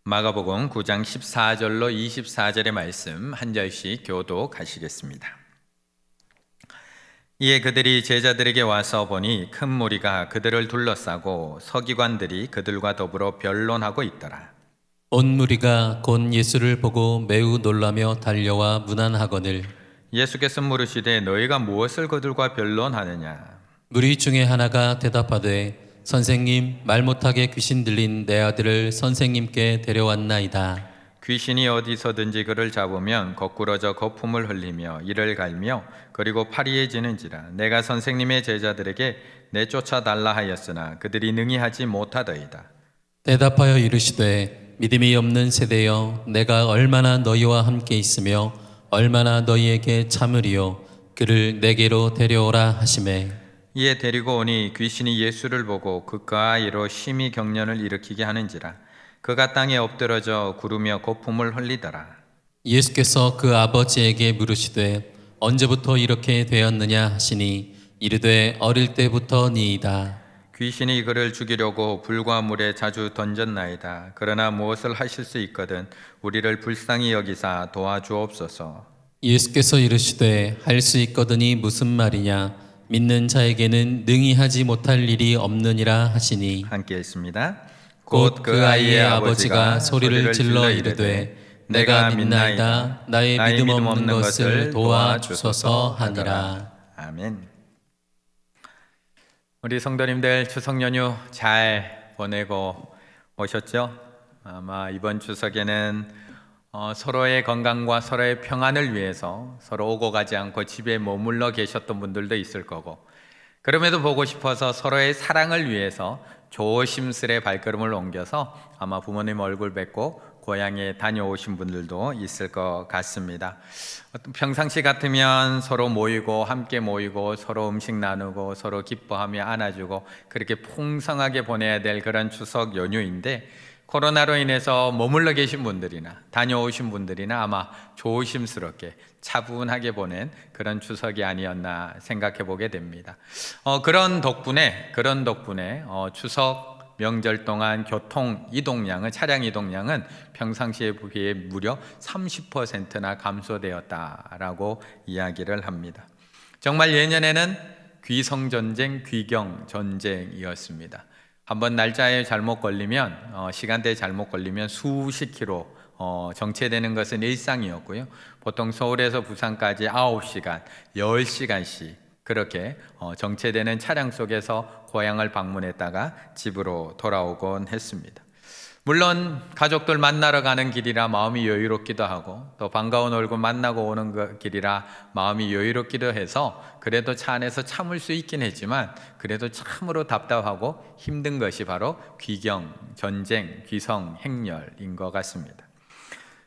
마가복음 9장 14절로 24절의 말씀 한 절씩 교독하시겠습니다. 이에 그들이 제자들에게 와서 보니 큰 무리가 그들을 둘러싸고 서기관들이 그들과 더불어 변론하고 있더라. 온 무리가 곧 예수를 보고 매우 놀라며 달려와 문안하거늘 예수께서 물으시되 너희가 무엇을 그들과 변론하느냐? 무리 중에 하나가 대답하되 선생님, 말 못하게 귀신 들린 내 아들을 선생님께 데려왔나이다. 귀신이 어디서든지 그를 잡으면 거꾸러져 거품을 흘리며 이를 갈며 그리고 파리해지는지라. 내가 선생님의 제자들에게 내쫓아 달라 하였으나 그들이 능히 하지 못하더이다. 대답하여 이르시되 믿음이 없는 세대여, 내가 얼마나 너희와 함께 있으며 얼마나 너희에게 참으리요. 그를 내게로 데려오라 하시매 이에 데리고 오니 귀신이 예수를 보고 그 가이로 심히 경련을 일으키게 하는지라. 그가 땅에 엎드러져 구르며 거품을 흘리더라. 예수께서 그 아버지에게 물으시되 언제부터 이렇게 되었느냐 하시니 이르되 어릴 때부터니이다. 귀신이 그를 죽이려고 불과 물에 자주 던졌나이다. 그러나 무엇을 하실 수 있거든 우리를 불쌍히 여기사 도와주옵소서. 예수께서 이르시되 할 수 있거든이 무슨 말이냐, 믿는 자에게는 능히 하지 못할 일이 없느니라 하시니 함께 읽습니다. 곧 그 아이의 아버지가 소리를 질러 이르되 내가 믿나이다, 나의 믿음 없는 것을 도와주소서 하니라. 아멘. 우리 성도님들 추석 연휴 잘 보내고 오셨죠? 아마 이번 추석에는 서로의 건강과 서로의 평안을 위해서 서로 오고 가지 않고 집에 머물러 계셨던 분들도 있을 거고, 그럼에도 보고 싶어서 서로의 사랑을 위해서 조심스레 발걸음을 옮겨서 아마 부모님 얼굴 뵙고 고향에 다녀오신 분들도 있을 것 같습니다. 평상시 같으면 서로 모이고 함께 모이고 서로 음식 나누고 서로 기뻐하며 안아주고 그렇게 풍성하게 보내야 될 그런 추석 연휴인데, 코로나로 인해서 머물러 계신 분들이나 다녀오신 분들이나 아마 조심스럽게 차분하게 보낸 그런 추석이 아니었나 생각해 보게 됩니다. 그런 덕분에 추석 명절 동안 교통 이동량은, 차량 이동량은 평상시에 비해 무려 30%나 감소되었다라고 이야기를 합니다. 정말 예년에는 귀성전쟁, 귀경전쟁이었습니다. 한번 날짜에 잘못 걸리면, 시간대에 잘못 걸리면 수십 킬로 정체되는 것은 일상이었고요. 보통 서울에서 부산까지 9시간, 10시간씩 그렇게 정체되는 차량 속에서 고향을 방문했다가 집으로 돌아오곤 했습니다. 물론 가족들 만나러 가는 길이라 마음이 여유롭기도 하고 또 반가운 얼굴 만나고 오는 그 길이라 마음이 여유롭기도 해서 그래도 차 안에서 참을 수 있긴 했지만, 그래도 참으로 답답하고 힘든 것이 바로 귀경, 전쟁, 귀성, 행렬인 것 같습니다.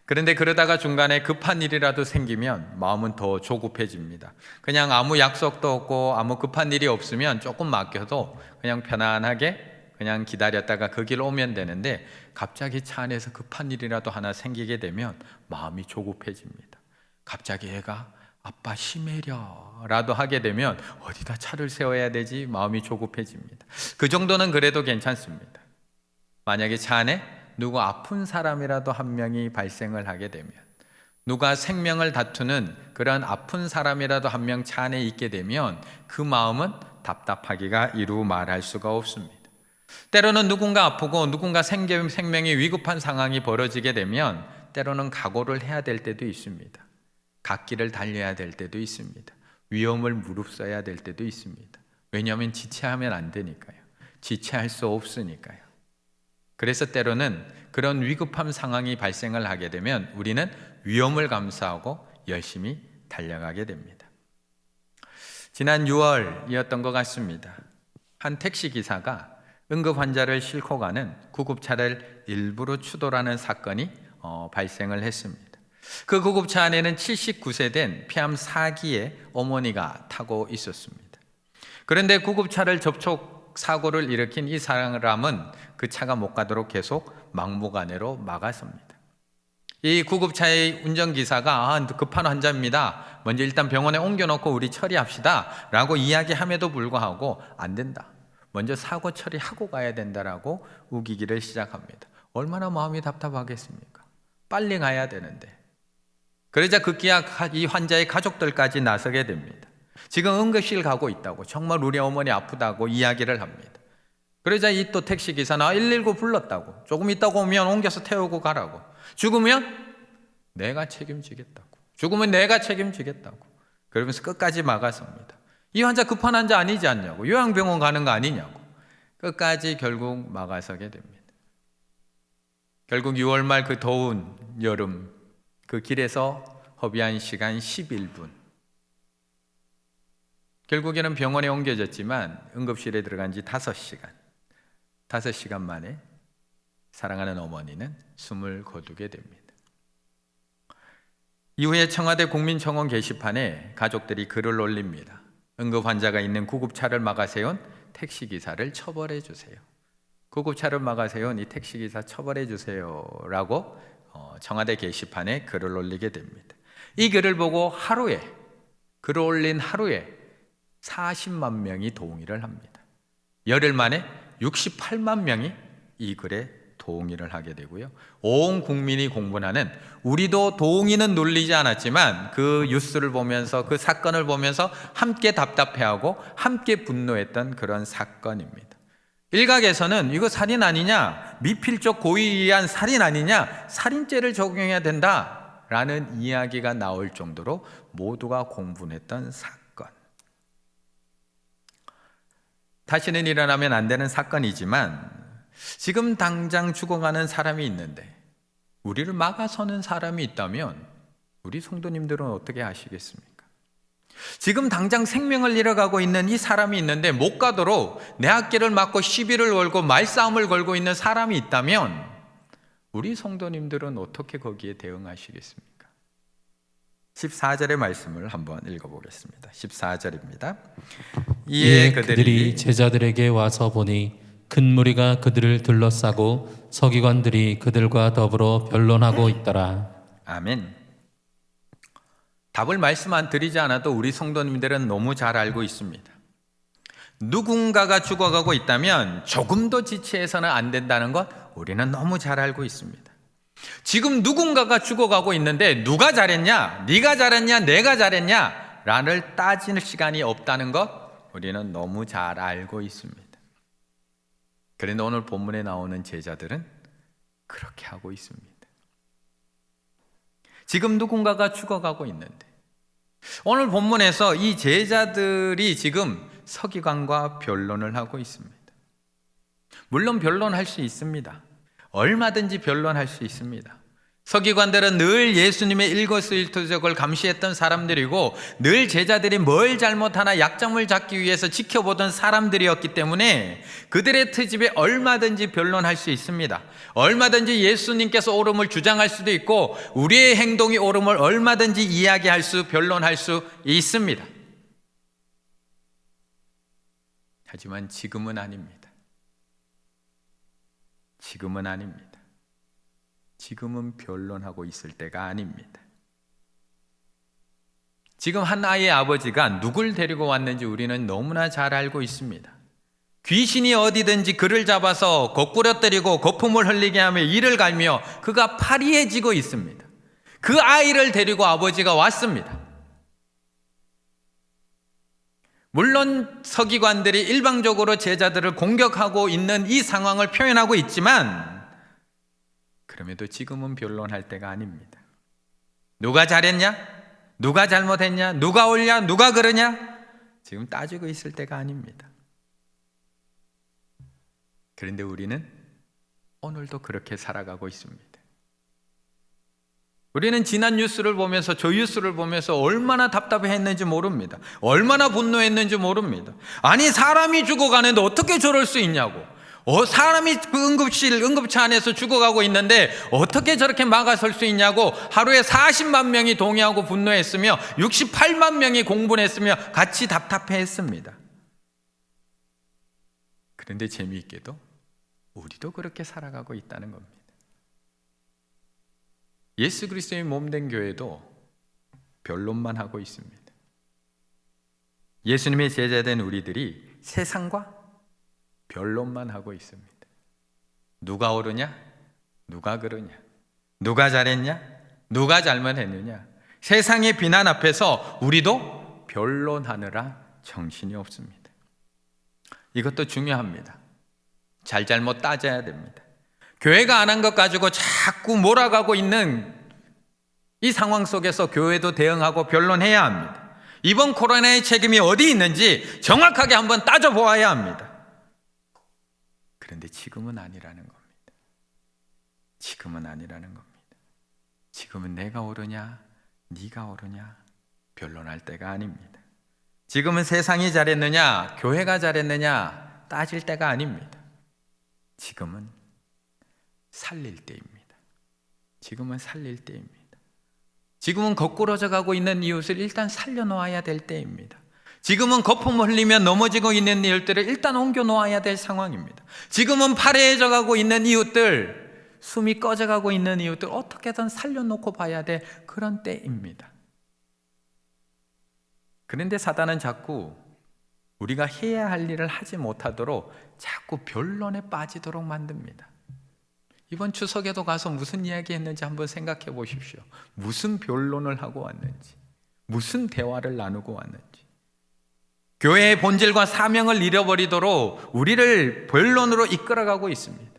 그런데 그러다가 중간에 급한 일이라도 생기면 마음은 더 조급해집니다. 그냥 아무 약속도 없고 아무 급한 일이 없으면 조금 맡겨도 그냥 편안하게 그냥 기다렸다가 그 길 오면 되는데, 갑자기 차 안에서 급한 일이라도 하나 생기게 되면 마음이 조급해집니다. 갑자기 애가 아빠 심해려라도 하게 되면 어디다 차를 세워야 되지? 마음이 조급해집니다. 그 정도는 그래도 괜찮습니다. 만약에 차 안에 누구 아픈 사람이라도 한 명이 발생을 하게 되면, 누가 생명을 다투는 그런 아픈 사람이라도 한 명 차 안에 있게 되면 그 마음은 답답하기가 이루 말할 수가 없습니다. 때로는 누군가 아프고 누군가 생명이 위급한 상황이 벌어지게 되면 때로는 각오를 해야 될 때도 있습니다. 갓길을 달려야 될 때도 있습니다. 위험을 무릅써야 될 때도 있습니다. 왜냐하면 지체하면 안 되니까요. 지체할 수 없으니까요. 그래서 때로는 그런 위급한 상황이 발생을 하게 되면 우리는 위험을 감수하고 열심히 달려가게 됩니다. 지난 6월이었던 것 같습니다. 한 택시기사가 응급 환자를 싣고 가는 구급차를 일부러 추돌하는 사건이 발생을 했습니다. 그 구급차 안에는 79세 된 폐암 4기의 어머니가 타고 있었습니다. 그런데 구급차를 접촉 사고를 일으킨 이 사람은 그 차가 못 가도록 계속 막무가내로 막았습니다. 이 구급차의 운전기사가 급한 환자입니다, 먼저 일단 병원에 옮겨놓고 우리 처리합시다 라고 이야기함에도 불구하고 안 된다, 먼저 사고 처리하고 가야 된다라고 우기기를 시작합니다. 얼마나 마음이 답답하겠습니까? 빨리 가야 되는데. 그러자 급기야 이 환자의 가족들까지 나서게 됩니다. 지금 응급실 가고 있다고, 정말 우리 어머니 아프다고 이야기를 합니다. 그러자 이 또 택시기사는 119 불렀다고, 조금 있다가 오면 옮겨서 태우고 가라고, 죽으면 내가 책임지겠다고, 죽으면 내가 책임지겠다고, 그러면서 끝까지 막아섭니다. 이 환자 급한 환자 아니지 않냐고, 요양병원 가는 거 아니냐고, 끝까지 결국 막아서게 됩니다. 결국 6월 말 그 더운 여름, 그 길에서 허비한 시간 11분. 결국에는 병원에 옮겨졌지만 응급실에 들어간 지 5시간. 5시간 만에 사랑하는 어머니는 숨을 거두게 됩니다. 이후에 청와대 국민청원 게시판에 가족들이 글을 올립니다. 응급 환자가 있는 구급차를 막아세운 택시기사를 처벌해 주세요. 구급차를 막아세운 이 택시기사 처벌해 주세요 라고 청와대 게시판에 글을 올리게 됩니다. 이 글을 보고 글을 올린 하루에 40만 명이 동의를 합니다. 열흘 만에 68만 명이 이 글에 동의를 하게 되고요. 온 국민이 공분하는, 우리도 동의는 눌리지 않았지만 그 뉴스를 보면서, 그 사건을 보면서 함께 답답해하고 함께 분노했던 그런 사건입니다. 일각에서는 이거 살인 아니냐, 미필적 고의에 의한 살인 아니냐, 살인죄를 적용해야 된다라는 이야기가 나올 정도로 모두가 공분했던 사건. 다시는 일어나면 안 되는 사건이지만 지금 당장 죽어가는 사람이 있는데 우리를 막아서는 사람이 있다면 우리 성도님들은 어떻게 하시겠습니까? 지금 당장 생명을 잃어가고 있는 이 사람이 있는데 못 가도록 내 앞길을 막고 시비를 걸고 말싸움을 걸고 있는 사람이 있다면 우리 성도님들은 어떻게 거기에 대응하시겠습니까? 14절의 말씀을 한번 읽어보겠습니다. 14절입니다. 이에 그들이 제자들에게 와서 보니 큰 무리가 그들을 둘러싸고 서기관들이 그들과 더불어 변론하고 있더라. 아멘. 답을 말씀 안 드리지 않아도 우리 성도님들은 너무 잘 알고 있습니다. 누군가가 죽어가고 있다면 조금도 지체해서는 안 된다는 것 우리는 너무 잘 알고 있습니다. 지금 누군가가 죽어가고 있는데 누가 잘했냐, 네가 잘했냐, 내가 잘했냐 라를 따지는 시간이 없다는 것 우리는 너무 잘 알고 있습니다. 그런데 오늘 본문에 나오는 제자들은 그렇게 하고 있습니다. 지금 누군가가 죽어가고 있는데 오늘 본문에서 이 제자들이 지금 서기관과 변론을 하고 있습니다. 물론 변론할 수 있습니다. 얼마든지 변론할 수 있습니다. 서기관들은 늘 예수님의 일거수일투족을 감시했던 사람들이고 늘 제자들이 뭘 잘못하나 약점을 잡기 위해서 지켜보던 사람들이었기 때문에 그들의 트집에 얼마든지 변론할 수 있습니다. 얼마든지 예수님께서 옳음을 주장할 수도 있고 우리의 행동이 옳음을 얼마든지 이야기할 변론할 수 있습니다. 하지만 지금은 아닙니다. 지금은 아닙니다. 지금은 변론하고 있을 때가 아닙니다. 지금 한 아이의 아버지가 누굴 데리고 왔는지 우리는 너무나 잘 알고 있습니다. 귀신이 어디든지 그를 잡아서 거꾸로 때리고 거품을 흘리게 하며 이를 갈며 그가 파리해지고 있습니다. 그 아이를 데리고 아버지가 왔습니다. 물론 서기관들이 일방적으로 제자들을 공격하고 있는 이 상황을 표현하고 있지만 그럼에도 지금은 변론할 때가 아닙니다. 누가 잘했냐? 누가 잘못했냐? 누가 옳냐? 누가 그러냐? 지금 따지고 있을 때가 아닙니다. 그런데 우리는 오늘도 그렇게 살아가고 있습니다. 우리는 지난 뉴스를 보면서 저 뉴스를 보면서 얼마나 답답했는지 모릅니다. 얼마나 분노했는지 모릅니다. 아니 사람이 죽어가는데 어떻게 저럴 수 있냐고. 사람이 그 응급차 안에서 죽어가고 있는데 어떻게 저렇게 막아설 수 있냐고 하루에 40만 명이 동의하고 분노했으며 68만 명이 공분했으며 같이 답답해했습니다. 그런데 재미있게도 우리도 그렇게 살아가고 있다는 겁니다. 예수 그리스도의 몸된 교회도 변론만 하고 있습니다. 예수님의 제자된 우리들이 세상과 변론만 하고 있습니다. 누가 옳으냐? 누가 그러냐? 누가 잘했냐? 누가 잘못했느냐? 세상의 비난 앞에서 우리도 변론하느라 정신이 없습니다. 이것도 중요합니다. 잘잘못 따져야 됩니다. 교회가 안 한 것 가지고 자꾸 몰아가고 있는 이 상황 속에서 교회도 대응하고 변론해야 합니다. 이번 코로나의 책임이 어디 있는지 정확하게 한번 따져보아야 합니다. 그런데 지금은 아니라는 겁니다. 지금은 아니라는 겁니다. 지금은 내가 옳으냐, 네가 옳으냐 변론할 때가 아닙니다. 지금은 세상이 잘했느냐, 교회가 잘했느냐 따질 때가 아닙니다. 지금은 살릴 때입니다. 지금은 살릴 때입니다. 지금은 거꾸로져 가고 있는 이웃을 일단 살려놓아야 될 때입니다. 지금은 거품을 흘리며 넘어지고 있는 이웃들을 일단 옮겨 놓아야 될 상황입니다. 지금은 파래해져 가고 있는 이웃들, 숨이 꺼져가고 있는 이웃들 어떻게든 살려놓고 봐야 될 그런 때입니다. 그런데 사단은 자꾸 우리가 해야 할 일을 하지 못하도록 자꾸 변론에 빠지도록 만듭니다. 이번 추석에도 가서 무슨 이야기 했는지 한번 생각해 보십시오. 무슨 변론을 하고 왔는지, 무슨 대화를 나누고 왔는지. 교회의 본질과 사명을 잃어버리도록 우리를 변론으로 이끌어가고 있습니다.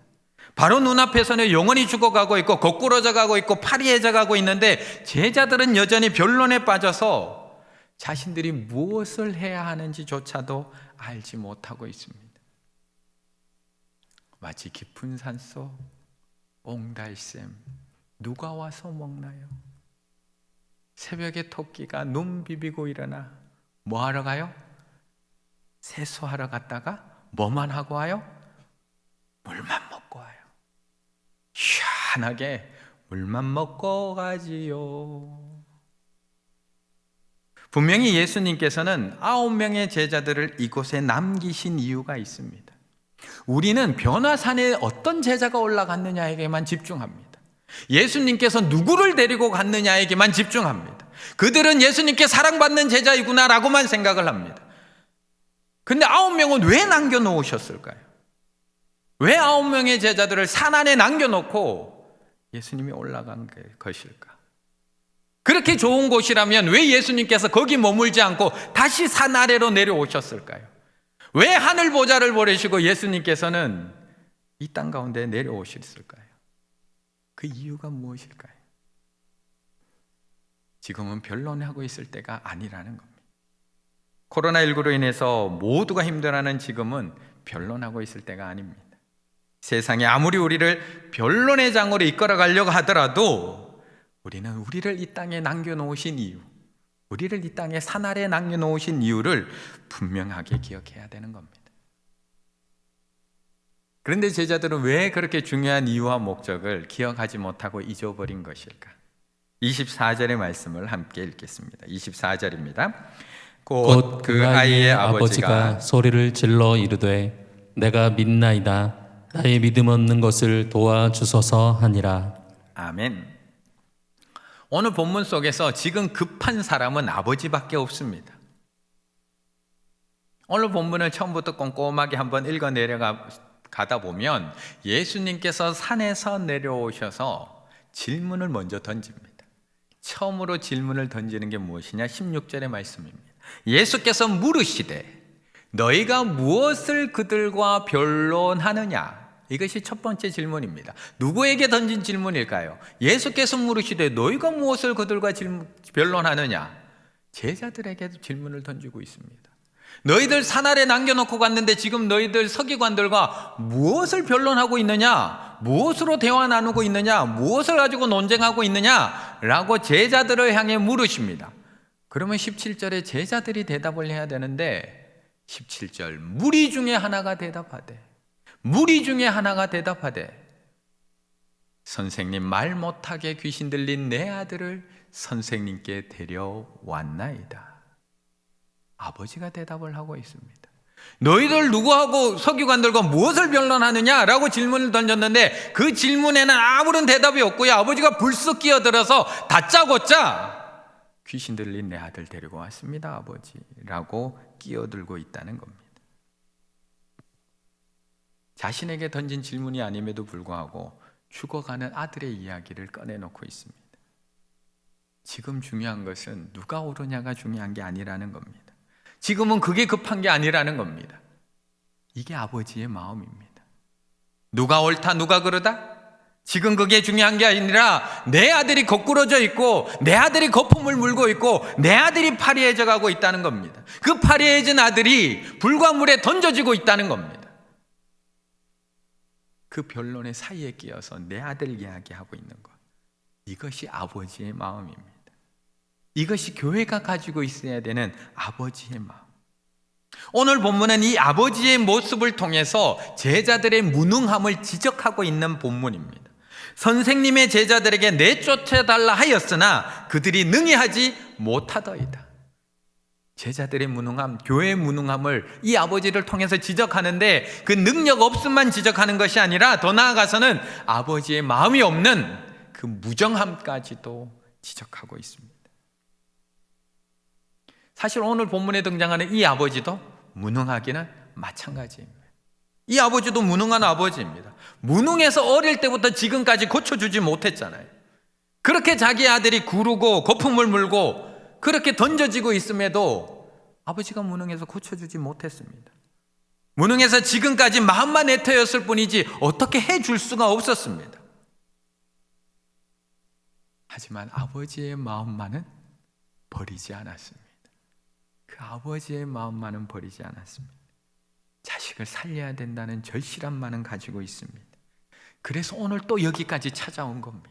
바로 눈앞에서는 영혼이 죽어가고 있고 거꾸러져 가고 있고 파리해져 가고 있는데 제자들은 여전히 변론에 빠져서 자신들이 무엇을 해야 하는지조차도 알지 못하고 있습니다. 마치 깊은 산속 옹달샘, 누가 와서 먹나요? 새벽에 토끼가 눈 비비고 일어나 뭐 하러 가요? 세수하러 갔다가 뭐만 하고 와요? 물만 먹고 와요. 시원하게 물만 먹고 가지요. 분명히 예수님께서는 9명의 제자들을 이곳에 남기신 이유가 있습니다. 우리는 변화산에 어떤 제자가 올라갔느냐에게만 집중합니다. 예수님께서 누구를 데리고 갔느냐에게만 집중합니다. 그들은 예수님께 사랑받는 제자이구나 라고만 생각을 합니다. 근데 9명은 왜 남겨놓으셨을까요? 왜 9명의 제자들을 산 안에 남겨놓고 예수님이 올라간 것일까? 그렇게 좋은 곳이라면 왜 예수님께서 거기 머물지 않고 다시 산 아래로 내려오셨을까요? 왜 하늘 보좌를 버리시고 예수님께서는 이 땅 가운데 내려오셨을까요? 그 이유가 무엇일까요? 지금은 변론하고 있을 때가 아니라는 겁니다. 코로나19로 인해서 모두가 힘들어하는 지금은 변론하고 있을 때가 아닙니다. 세상이 아무리 우리를 변론의 장으로 이끌어 가려고 하더라도 우리는 우리를 이 땅에 남겨놓으신 이유, 우리를 이 땅에 산 아래에 남겨놓으신 이유를 분명하게 기억해야 되는 겁니다. 그런데 제자들은 왜 그렇게 중요한 이유와 목적을 기억하지 못하고 잊어버린 것일까? 24절의 말씀을 함께 읽겠습니다. 24절입니다. 곧 그 아이의 아버지가 소리를 질러 이르되 내가 믿나이다. 나의 믿음 없는 것을 도와주소서 하니라. 아멘. 오늘 본문 속에서 지금 급한 사람은 아버지밖에 없습니다. 오늘 본문을 처음부터 꼼꼼하게 한번 읽어 내려가다 보면 예수님께서 산에서 내려오셔서 질문을 먼저 던집니다. 처음으로 질문을 던지는 게 무엇이냐? 16절의 말씀입니다. 예수께서 물으시되 너희가 무엇을 그들과 변론하느냐? 이것이 첫 번째 질문입니다. 누구에게 던진 질문일까요? 예수께서 물으시되 너희가 무엇을 그들과 변론하느냐? 제자들에게도 질문을 던지고 있습니다. 너희들 산 아래 남겨놓고 갔는데 지금 너희들 서기관들과 무엇을 변론하고 있느냐? 무엇으로 대화 나누고 있느냐? 무엇을 가지고 논쟁하고 있느냐? 라고 제자들을 향해 물으십니다. 그러면 17절에 제자들이 대답을 해야 되는데 17절 무리 중에 하나가 대답하되 선생님 말 못하게 귀신 들린 내 아들을 선생님께 데려왔나이다. 아버지가 대답을 하고 있습니다. 너희들 누구하고 서기관들과 무엇을 변론하느냐라고 질문을 던졌는데 그 질문에는 아무런 대답이 없고요. 아버지가 불쑥 끼어들어서 다짜고짜 귀신 들린 내 아들 데리고 왔습니다, 아버지라고 끼어들고 있다는 겁니다. 자신에게 던진 질문이 아님에도 불구하고 죽어가는 아들의 이야기를 꺼내놓고 있습니다. 지금 중요한 것은 누가 오르냐가 중요한 게 아니라는 겁니다. 지금은 그게 급한 게 아니라는 겁니다. 이게 아버지의 마음입니다. 누가 옳다, 누가 그르다? 지금 그게 중요한 게 아니라 내 아들이 거꾸러져 있고 내 아들이 거품을 물고 있고 내 아들이 파리해져 가고 있다는 겁니다. 그 파리해진 아들이 불과 물에 던져지고 있다는 겁니다. 그 변론의 사이에 끼어서 내 아들 이야기하고 있는 것, 이것이 아버지의 마음입니다. 이것이 교회가 가지고 있어야 되는 아버지의 마음. 오늘 본문은 이 아버지의 모습을 통해서 제자들의 무능함을 지적하고 있는 본문입니다. 선생님의 제자들에게 내쫓아달라 하였으나 그들이 능히 하지 못하더이다. 제자들의 무능함, 교회의 무능함을 이 아버지를 통해서 지적하는데 그 능력 없음만 지적하는 것이 아니라 더 나아가서는 아버지의 마음이 없는 그 무정함까지도 지적하고 있습니다. 사실 오늘 본문에 등장하는 이 아버지도 무능하기는 마찬가지입니다. 이 아버지도 무능한 아버지입니다. 무능해서 어릴 때부터 지금까지 고쳐주지 못했잖아요. 그렇게 자기 아들이 구르고 거품을 물고 그렇게 던져지고 있음에도 아버지가 무능해서 고쳐주지 못했습니다. 무능해서 지금까지 마음만 애터였을 뿐이지 어떻게 해줄 수가 없었습니다. 하지만 아버지의 마음만은 버리지 않았습니다. 그 아버지의 마음만은 버리지 않았습니다. 자식을 살려야 된다는 절실함만은 가지고 있습니다. 그래서 오늘 또 여기까지 찾아온 겁니다.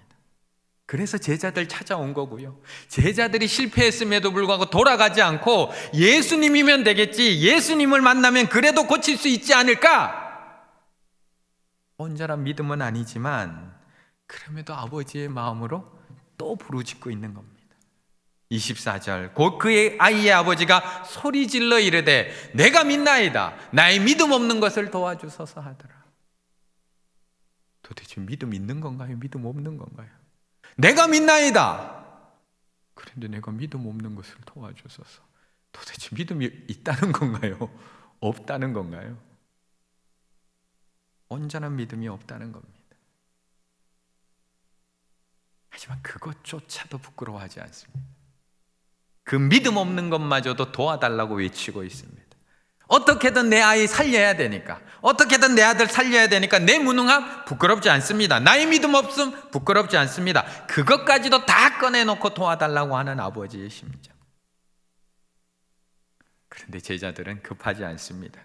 그래서 제자들 찾아온 거고요. 제자들이 실패했음에도 불구하고 돌아가지 않고 예수님이면 되겠지, 예수님을 만나면 그래도 고칠 수 있지 않을까? 온전한 믿음은 아니지만 그럼에도 아버지의 마음으로 또 부르짖고 있는 겁니다. 24절, 곧 그의 아이의 아버지가 소리질러 이르되 내가 믿나이다, 나의 믿음 없는 것을 도와주소서 하더라. 도대체 믿음 있는 건가요? 믿음 없는 건가요? 내가 믿나이다. 그런데 내가 믿음 없는 것을 도와주소서. 도대체 믿음이 있다는 건가요? 없다는 건가요? 온전한 믿음이 없다는 겁니다. 하지만 그것조차도 부끄러워하지 않습니다. 그 믿음 없는 것마저도 도와달라고 외치고 있습니다. 어떻게든 내 아이 살려야 되니까, 어떻게든 내 아들 살려야 되니까 내 무능함 부끄럽지 않습니다. 나의 믿음 없음 부끄럽지 않습니다. 그것까지도 다 꺼내놓고 도와달라고 하는 아버지의 심정. 그런데 제자들은 급하지 않습니다.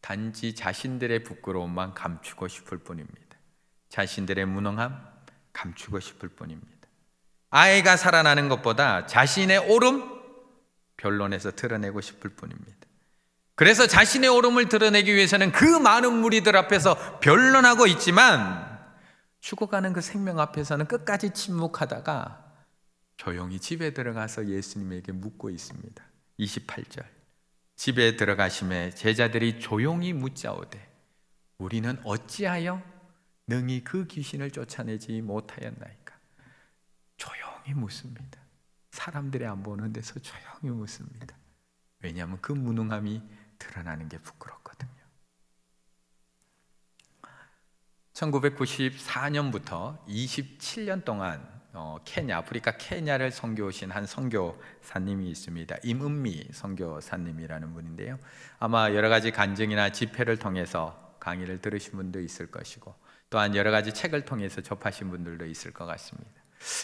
단지 자신들의 부끄러움만 감추고 싶을 뿐입니다. 자신들의 무능함 감추고 싶을 뿐입니다. 아이가 살아나는 것보다 자신의 옳음 변론에서 드러내고 싶을 뿐입니다. 그래서 자신의 옳음을 드러내기 위해서는 그 많은 무리들 앞에서 변론하고 있지만 죽어가는 그 생명 앞에서는 끝까지 침묵하다가 조용히 집에 들어가서 예수님에게 묻고 있습니다. 28절, 집에 들어가심에 제자들이 조용히 묻자오되 우리는 어찌하여 능히 그 귀신을 쫓아내지 못하였나이까? 조용히 묻습니다. 사람들이 안 보는 데서 조용히 묻습니다. 왜냐하면 그 무능함이 드러나는 게 부끄럽거든요. 1994년부터 27년 동안 아프리카 케냐를 선교하신 한 선교사님이 있습니다. 임은미 선교사님이라는 분인데요. 아마 여러 가지 간증이나 집회를 통해서 강의를 들으신 분도 있을 것이고 또한 여러 가지 책을 통해서 접하신 분들도 있을 것 같습니다.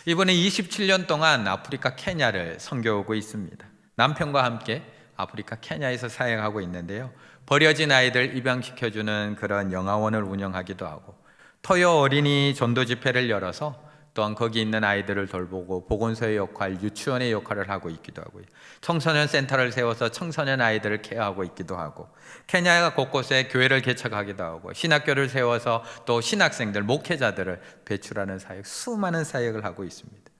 이번에 27년 동안 아프리카 케냐를 선교하고 있습니다. 남편과 함께 아프리카 케냐에서 사역하고 있는데요. 버려진 아이들 입양시켜주는 그런 영아원을 운영하기도 하고 토요 어린이 전도 집회를 열어서 또한 거기 있는 아이들을 돌보고 보건소의 역할, 유치원의 역할을 하고 있기도 하고요. 청소년 센터를 세워서 청소년 아이들을 케어하고 있기도 하고 케냐 곳곳에 교회를 개척하기도 하고 신학교를 세워서 또 신학생들, 목회자들을 배출하는 사역, 수많은 사역을 하고 있습니다.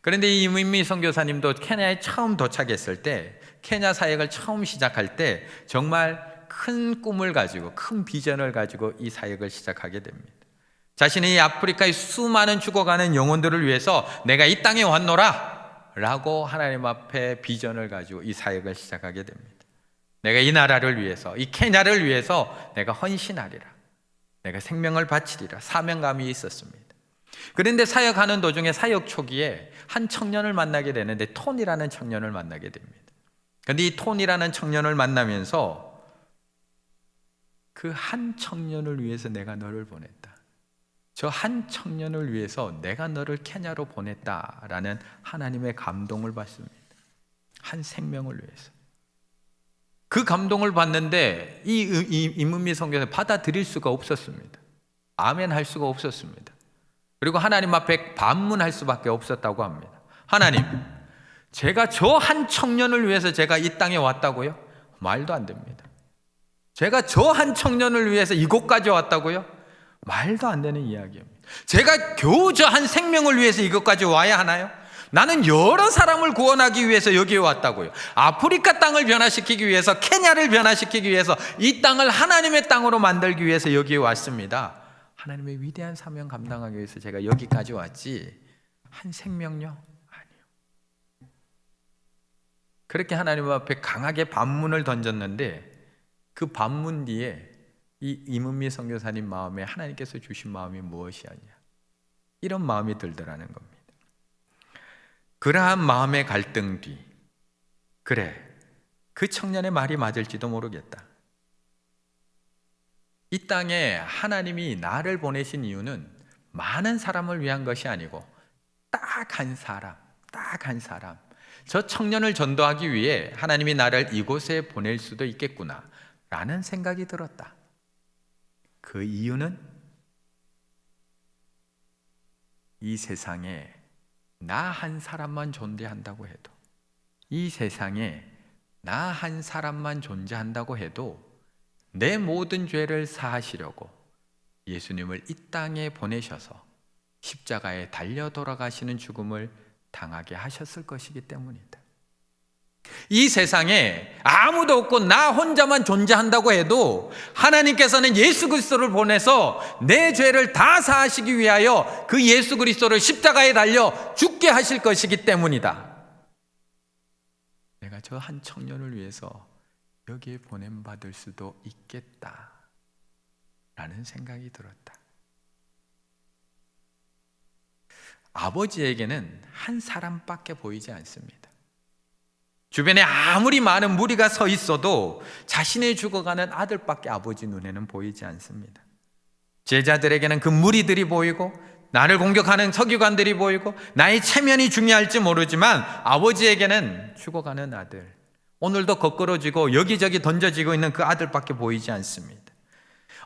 그런데 이 임은미 선교사님도 케냐에 처음 도착했을 때, 케냐 사역을 처음 시작할 때 정말 큰 꿈을 가지고, 큰 비전을 가지고 이 사역을 시작하게 됩니다. 자신이 이 아프리카의 수많은 죽어가는 영혼들을 위해서 내가 이 땅에 왔노라 라고 하나님 앞에 비전을 가지고 이 사역을 시작하게 됩니다. 내가 이 나라를 위해서, 이 케냐를 위해서 내가 헌신하리라. 내가 생명을 바치리라 사명감이 있었습니다. 그런데 사역하는 도중에 사역 초기에 한 청년을 만나게 되는데 톤이라는 청년을 만나게 됩니다. 그런데 이 톤이라는 청년을 만나면서 그 한 청년을 위해서 내가 너를 보냈다. 저 한 청년을 위해서 내가 너를 케냐로 보냈다라는 하나님의 감동을 받습니다. 한 생명을 위해서. 그 감동을 받는데 이 임은미 선교사는 받아들일 수가 없었습니다. 아멘 할 수가 없었습니다. 그리고 하나님 앞에 반문할 수밖에 없었다고 합니다. 하나님, 제가 저 한 청년을 위해서 제가 이 땅에 왔다고요? 말도 안 됩니다. 제가 저 한 청년을 위해서 이곳까지 왔다고요? 말도 안 되는 이야기입니다. 제가 겨우 저 한 생명을 위해서 이것까지 와야 하나요? 나는 여러 사람을 구원하기 위해서 여기에 왔다고요. 아프리카 땅을 변화시키기 위해서, 케냐를 변화시키기 위해서, 이 땅을 하나님의 땅으로 만들기 위해서 여기에 왔습니다. 하나님의 위대한 사명 감당하기 위해서 제가 여기까지 왔지 한 생명요? 아니요. 그렇게 하나님 앞에 강하게 반문을 던졌는데 그 반문 뒤에 이 임은미 선교사님 마음에 하나님께서 주신 마음이 무엇이었냐, 이런 마음이 들더라는 겁니다. 그러한 마음의 갈등 뒤, 그래, 그 청년의 말이 맞을지도 모르겠다. 이 땅에 하나님이 나를 보내신 이유는 많은 사람을 위한 것이 아니고 딱 한 사람, 저 청년을 전도하기 위해 하나님이 나를 이곳에 보낼 수도 있겠구나 라는 생각이 들었다. 그 이유는 이 세상에 나 한 사람만 존재한다고 해도, 이 세상에 나 한 사람만 존재한다고 해도 내 모든 죄를 사하시려고 예수님을 이 땅에 보내셔서 십자가에 달려 돌아가시는 죽음을 당하게 하셨을 것이기 때문이다. 이 세상에 아무도 없고 나 혼자만 존재한다고 해도 하나님께서는 예수 그리스도를 보내서 내 죄를 다 사하시기 위하여 그 예수 그리스도를 십자가에 달려 죽게 하실 것이기 때문이다. 내가 저 한 청년을 위해서 여기에 보냄받을 수도 있겠다 라는 생각이 들었다. 아버지에게는 한 사람밖에 보이지 않습니다. 주변에 아무리 많은 무리가 서 있어도 자신의 죽어가는 아들밖에 아버지 눈에는 보이지 않습니다. 제자들에게는 그 무리들이 보이고 나를 공격하는 서기관들이 보이고 나의 체면이 중요할지 모르지만 아버지에게는 죽어가는 아들, 오늘도 거꾸러지고 여기저기 던져지고 있는 그 아들밖에 보이지 않습니다.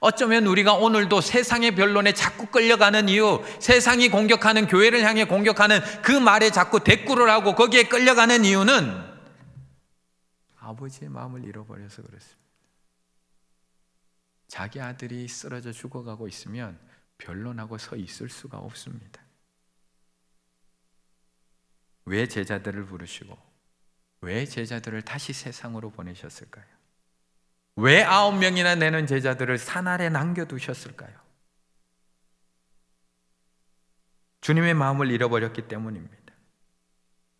어쩌면 우리가 오늘도 세상의 변론에 자꾸 끌려가는 이유, 세상이 공격하는, 교회를 향해 공격하는 그 말에 자꾸 대꾸를 하고 거기에 끌려가는 이유는 아버지의 마음을 잃어버려서 그렇습니다. 자기 아들이 쓰러져 죽어가고 있으면 변론하고 서 있을 수가 없습니다. 왜 제자들을 부르시고 왜 제자들을 다시 세상으로 보내셨을까요? 왜 9명이나 되는 제자들을 산 아래 남겨두셨을까요? 주님의 마음을 잃어버렸기 때문입니다.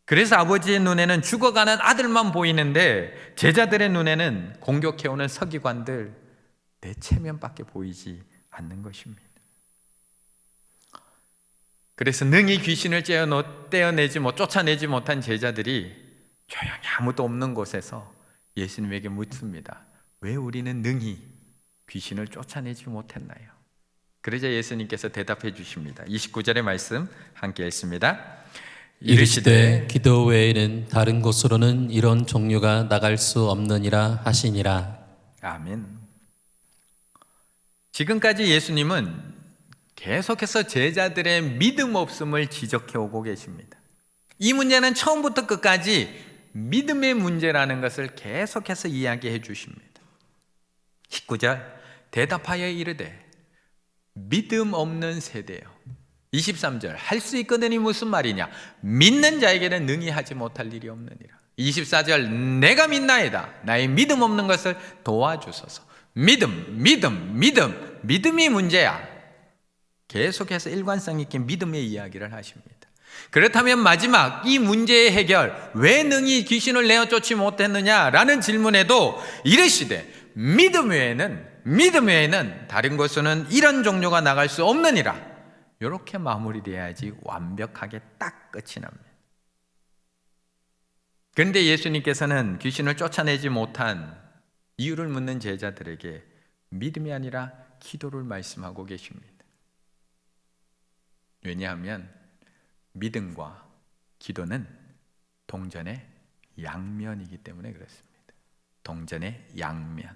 그래서 아버지의 눈에는 죽어가는 아들만 보이는데 제자들의 눈에는 공격해오는 서기관들, 내 체면밖에 보이지 않는 것입니다. 그래서 능히 귀신을 쫓아내지 못한 제자들이 조용히 아무도 없는 곳에서 예수님에게 묻습니다. 왜 우리는 능히 귀신을 쫓아내지 못했나요? 그러자 예수님께서 대답해 주십니다. 29절의 말씀 함께 읽습니다. 이르시되 기도 외에는 다른 곳으로는 이런 종류가 나갈 수 없느니라 하시니라. 아멘. 지금까지 예수님은 계속해서 제자들의 믿음 없음을 지적해 오고 계십니다. 이 문제는 처음부터 끝까지 믿음의 문제라는 것을 계속해서 이야기해 주십니다. 19절 대답하여 이르되 믿음 없는 세대요. 23절 할 수 있거든이 무슨 말이냐, 믿는 자에게는 능히 하지 못할 일이 없느니라. 24절 내가 믿나이다, 나의 믿음 없는 것을 도와주소서. 믿음이 문제야. 계속해서 일관성 있게 믿음의 이야기를 하십니다. 그렇다면 마지막 이 문제의 해결, 왜 능히 귀신을 내어 쫓지 못했느냐라는 질문에도 이르시되 믿음 외에는 믿음 외에는 다른 것으로는 이런 종류가 나갈 수 없느니라. 이렇게 마무리돼야지 완벽하게 딱 끝이 납니다. 그런데 예수님께서는 귀신을 쫓아내지 못한 이유를 묻는 제자들에게 믿음이 아니라 기도를 말씀하고 계십니다. 왜냐하면 믿음과 기도는 동전의 양면이기 때문에 그렇습니다. 동전의 양면.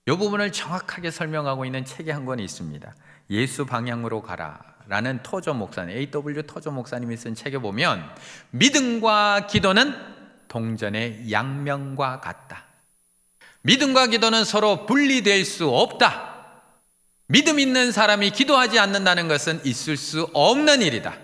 이 부분을 정확하게 설명하고 있는 책이 한 권 있습니다. 예수 방향으로 가라라는 토조 목사님, A.W. 토조 목사님이 쓴 책에 보면 믿음과 기도는 동전의 양면과 같다. 믿음과 기도는 서로 분리될 수 없다. 믿음 있는 사람이 기도하지 않는다는 것은 있을 수 없는 일이다.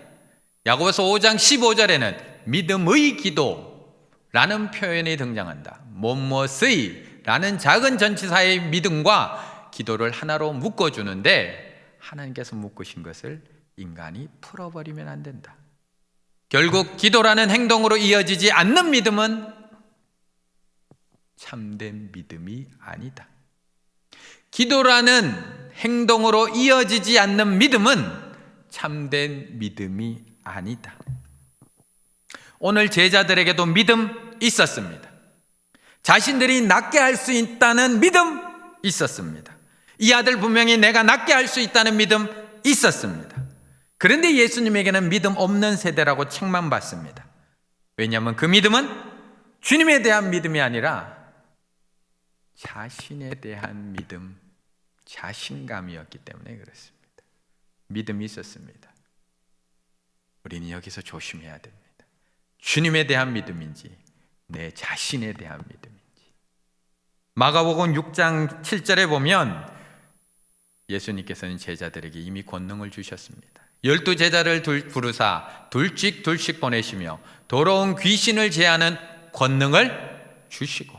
야고보서 5장 15절에는 믿음의 기도라는 표현이 등장한다. 뭐뭐의 라는 작은 전치사의 믿음과 기도를 하나로 묶어주는데 하나님께서 묶으신 것을 인간이 풀어버리면 안 된다. 결국 기도라는 행동으로 이어지지 않는 믿음은 참된 믿음이 아니다. 기도라는 행동으로 이어지지 않는 믿음은 참된 믿음이 아니다. 오늘 제자들에게도 믿음 있었습니다. 자신들이 낫게 할 수 있다는 믿음 있었습니다. 이 아들 분명히 내가 낫게 할 수 있다는 믿음 있었습니다. 그런데 예수님에게는 믿음 없는 세대라고 책만 받습니다. 왜냐하면 그 믿음은 주님에 대한 믿음이 아니라 자신에 대한 믿음, 자신감이었기 때문에 그렇습니다. 믿음이 있었습니다. 우리는 여기서 조심해야 됩니다. 주님에 대한 믿음인지 내 자신에 대한 믿음인지. 마가복음 6장 7절에 보면 예수님께서는 제자들에게 이미 권능을 주셨습니다. 12제자를 부르사 둘씩 보내시며 더러운 귀신을 제하는 권능을 주시고,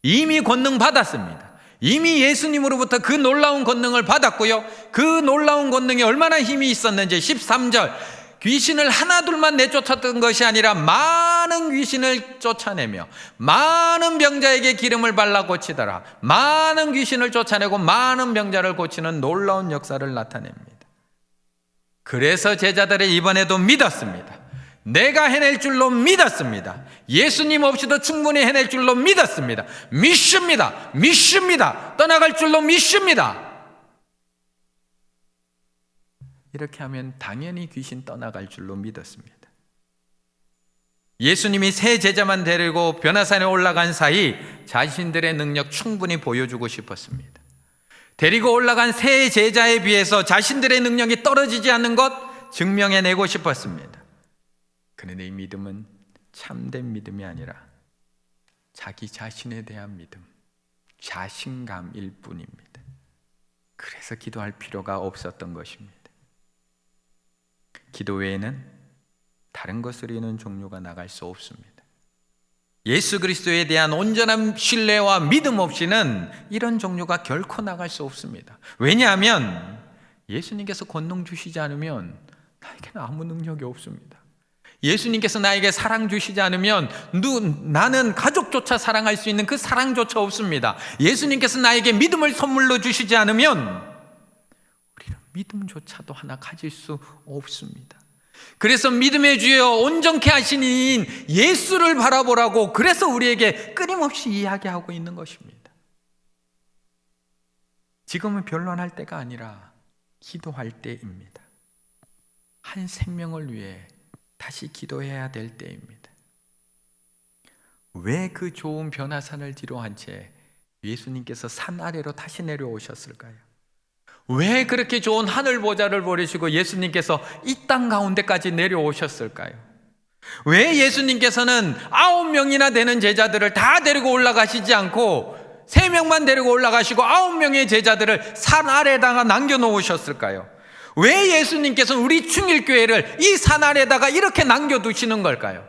이미 권능 받았습니다. 이미 예수님으로부터 그 놀라운 권능을 받았고요. 그 놀라운 권능이 얼마나 힘이 있었는지 13절, 귀신을 하나 둘만 내쫓았던 것이 아니라 많은 귀신을 쫓아내며 많은 병자에게 기름을 발라 고치더라. 많은 귀신을 쫓아내고 많은 병자를 고치는 놀라운 역사를 나타냅니다. 그래서 제자들이 이번에도 믿었습니다. 내가 해낼 줄로 믿었습니다. 예수님 없이도 충분히 해낼 줄로 믿었습니다. 믿습니다. 떠나갈 줄로 믿습니다. 이렇게 하면 당연히 귀신 떠나갈 줄로 믿었습니다. 예수님이 세 제자만 데리고 변화산에 올라간 사이 자신들의 능력 충분히 보여주고 싶었습니다. 데리고 올라간 세 제자에 비해서 자신들의 능력이 떨어지지 않는 것 증명해내고 싶었습니다. 그런데 이 믿음은 참된 믿음이 아니라 자기 자신에 대한 믿음, 자신감일 뿐입니다. 그래서 기도할 필요가 없었던 것입니다. 기도 외에는 다른 것으로 이는 종류가 나갈 수 없습니다. 예수 그리스도에 대한 온전한 신뢰와 믿음 없이는 이런 종류가 결코 나갈 수 없습니다. 왜냐하면 예수님께서 권능 주시지 않으면 나에게는 아무 능력이 없습니다. 예수님께서 나에게 사랑 주시지 않으면 나는 가족조차 사랑할 수 있는 그 사랑조차 없습니다. 예수님께서 나에게 믿음을 선물로 주시지 않으면 우리는 믿음조차도 하나 가질 수 없습니다. 그래서 믿음의 주여 온전케 하신 이인 예수를 바라보라고, 그래서 우리에게 끊임없이 이야기하고 있는 것입니다. 지금은 변론할 때가 아니라 기도할 때입니다. 한 생명을 위해 다시 기도해야 될 때입니다. 왜 그 좋은 변화산을 뒤로한 채 예수님께서 산 아래로 다시 내려오셨을까요? 왜 그렇게 좋은 하늘 보좌를 버리시고 예수님께서 이 땅 가운데까지 내려오셨을까요? 왜 예수님께서는 9명이나 되는 제자들을 다 데리고 올라가시지 않고 3명만 데리고 올라가시고 9명의 제자들을 산 아래에다가 남겨놓으셨을까요? 왜 예수님께서는 우리 충일교회를 이 산 아래에다가 이렇게 남겨두시는 걸까요?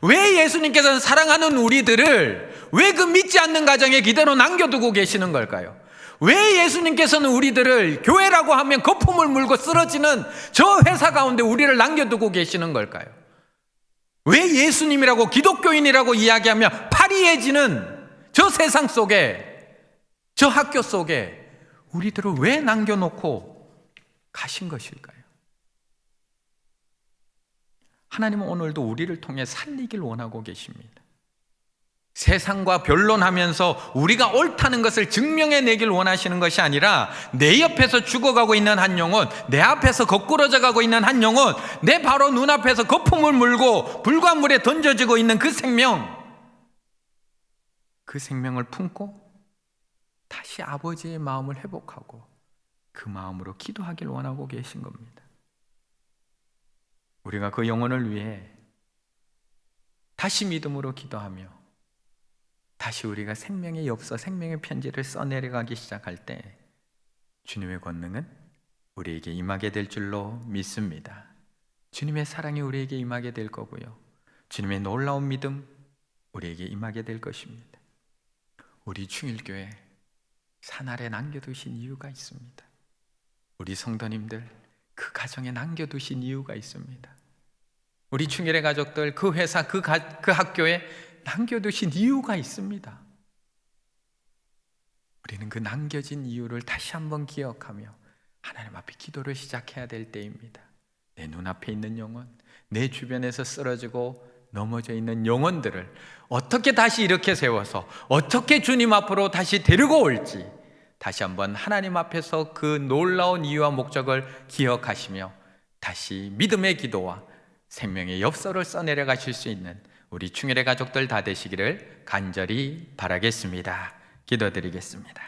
왜 예수님께서는 사랑하는 우리들을 왜 그 믿지 않는 가정에 그대로 남겨두고 계시는 걸까요? 왜 예수님께서는 우리들을 교회라고 하면 거품을 물고 쓰러지는 저 회사 가운데 우리를 남겨두고 계시는 걸까요? 왜 예수님이라고 기독교인이라고 이야기하며 파리해지는 저 세상 속에 저 학교 속에 우리들을 왜 남겨놓고 가신 것일까요? 하나님은 오늘도 우리를 통해 살리길 원하고 계십니다. 세상과 변론하면서 우리가 옳다는 것을 증명해내길 원하시는 것이 아니라 내 옆에서 죽어가고 있는 한 영혼, 내 앞에서 거꾸러져 가고 있는 한 영혼, 내 바로 눈앞에서 거품을 물고 불과물에 던져지고 있는 그 생명을 품고 다시 아버지의 마음을 회복하고 그 마음으로 기도하길 원하고 계신 겁니다. 우리가 그 영혼을 위해 다시 믿음으로 기도하며 다시 우리가 생명의 엽서, 생명의 편지를 써내려가기 시작할 때 주님의 권능은 우리에게 임하게 될 줄로 믿습니다. 주님의 사랑이 우리에게 임하게 될 거고요, 주님의 놀라운 믿음 우리에게 임하게 될 것입니다. 우리 충일교회 산 아래 남겨두신 이유가 있습니다. 우리 성도님들 그 가정에 남겨두신 이유가 있습니다. 우리 충일의 가족들 그 회사, 그 학교에 남겨두신 이유가 있습니다. 우리는 그 남겨진 이유를 다시 한번 기억하며 하나님 앞에 기도를 시작해야 될 때입니다. 내 눈앞에 있는 영혼, 내 주변에서 쓰러지고 넘어져 있는 영혼들을 어떻게 다시 이렇게 세워서 어떻게 주님 앞으로 다시 데리고 올지 다시 한번 하나님 앞에서 그 놀라운 이유와 목적을 기억하시며 다시 믿음의 기도와 생명의 엽서를 써내려 가실 수 있는 우리 충일의 가족들 다 되시기를 간절히 바라겠습니다. 기도드리겠습니다.